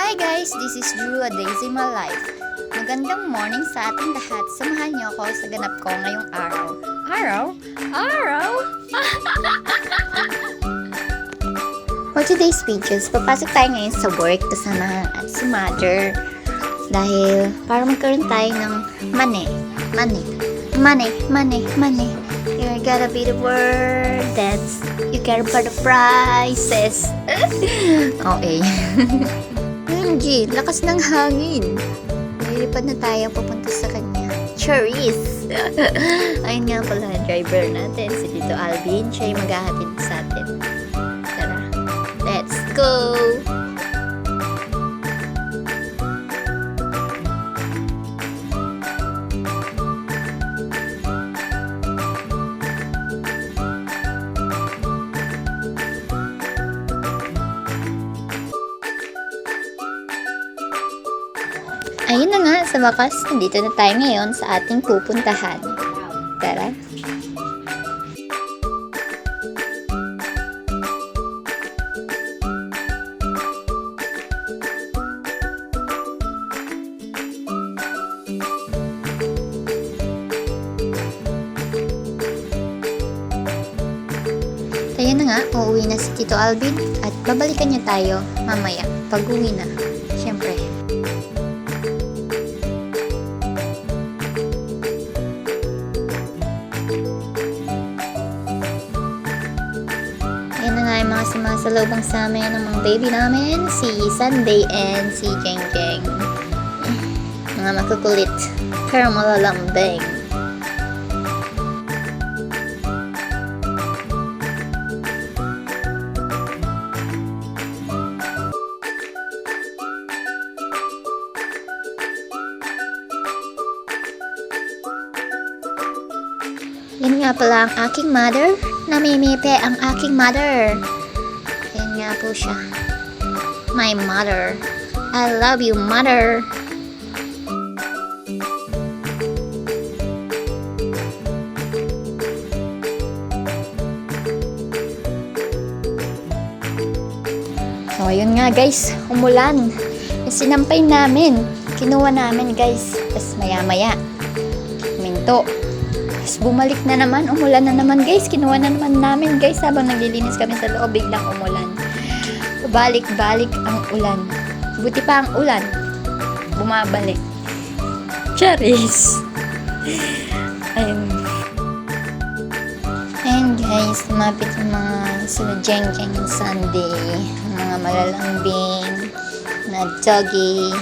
Hi guys, this is Drew, a Daisy My Life. Magandang morning sa ating lahat. Samahan niyo ako sa ganap ko ngayong araw. Araw? Araw? For today's videos, papasok tayo ngayon sa work kasama at si Mother. Dahil para magkaroon tayo ng money. You gotta be the word that's you care for the prizes. Okay. G, lakas ng hangin. Lilipad na tayo papunta sa kanya. Charis! Ayun nga pala, driver natin, si Tito Alvin. Siya yung maghahatid sa atin. Tara, let's go! Ayun na nga, sa wakas, nandito na tayo ngayon sa ating pupuntahan. Tara. Ayun na nga, uuwi na si Tito Alvin at babalikan niya tayo mamaya pag-uwi na. Siyempre. Sumasalubong sa amin ng mga baby namin, si Sunday and si Jeng Jeng. Mga makukulit, pero malalambing. Yan nga pala ang aking mother. Namimipi ang aking mother. Yan nga po siya. My mother. I love you, mother. So, ayun nga guys. Umulan. Sinampay namin. Kinuha namin guys. Tapos maya-maya. Minto. Tapos bumalik na naman, umulan na naman guys. Kinuha na naman namin guys habang naglilinis kami sa loob, biglang umulan. Balik-balik ang ulan. Buti pa ang ulan. Bumabalik. Charis! Ayun. Ayun guys, lumapit yung mga Jeng-Jeng Sunday. Mga malalambing na doggy.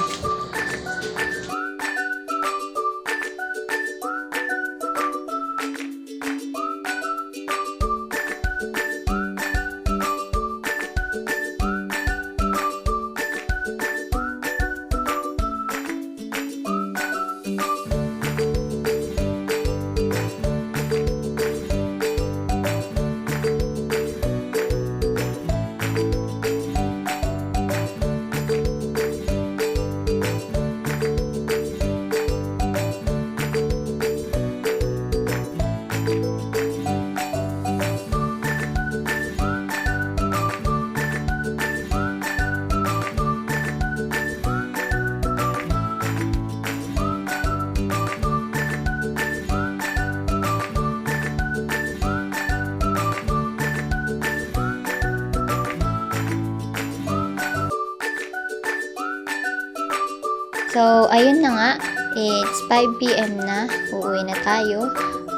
So, ayun na nga. It's 5 p.m. na. Uuwi na tayo.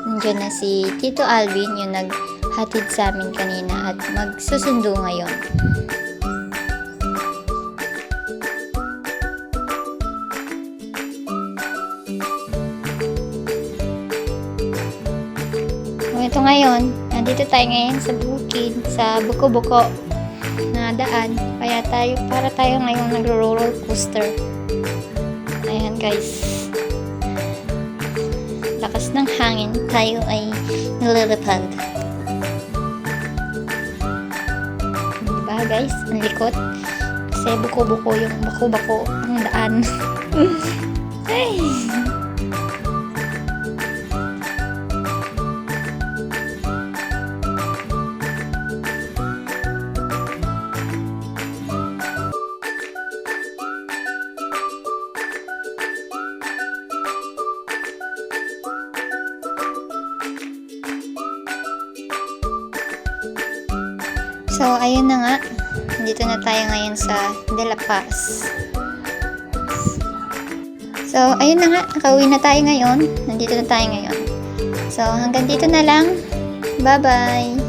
Nandiyan na si Tito Alvin, yung naghatid sa amin kanina at magsusundo ngayon. So, ito ngayon. Nandito tayo ngayon sa bukid, sa buko-buko na daan. Para tayo ngayon nagro-roller coaster. Ayan guys, lakas ng hangin, tayo ay nalilipad. Diba guys, ang likot kasi buko-buko yung bako-bako ang daan. Ay. So, ayun na nga. Dito na tayo ngayon sa De La Paz. So, ayun na nga. Nakauwi na tayo ngayon. Nandito na tayo ngayon. So, hanggang dito na lang. Bye-bye!